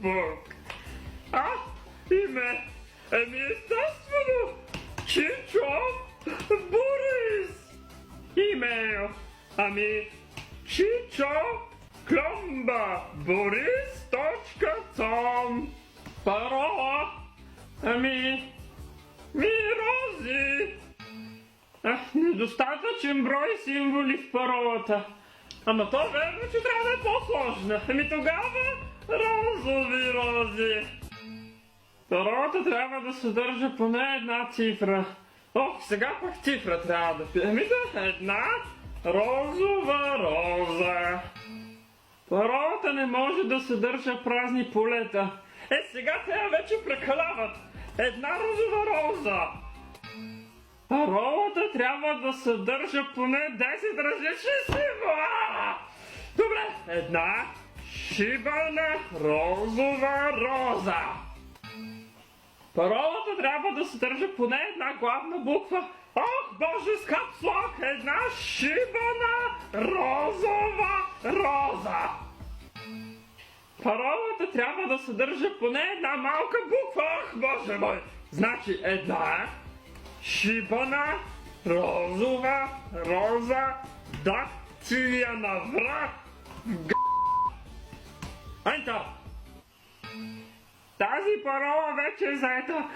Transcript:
Фейсбук. Име. Естествено. Чичо Борис. Имейл. chicho@boris.com. Парола. Рози. Недостатъчен брой символи в паролата. Ама то верно, че трябва да е по-сложна. Тогава розови рози. Паролата трябва да съдържа поне една цифра. Сега пък цифра трябва да пише. Една розова роза. Паролата не може да съдържа празни полета. Сега те вече прекаляват. Една розова роза. Паролата трябва да съдържа поне 10 различни символа. Добре, една шибана розова роза. Паролата трябва да съдържа поне една главна буква. Боже, с капслок! Една шибана розова роза. Паролата трябва да съдържа поне една малка буква. Боже мой! Значи една шибана розова роза дакция на враг в Ето! Тази парола вече е заета.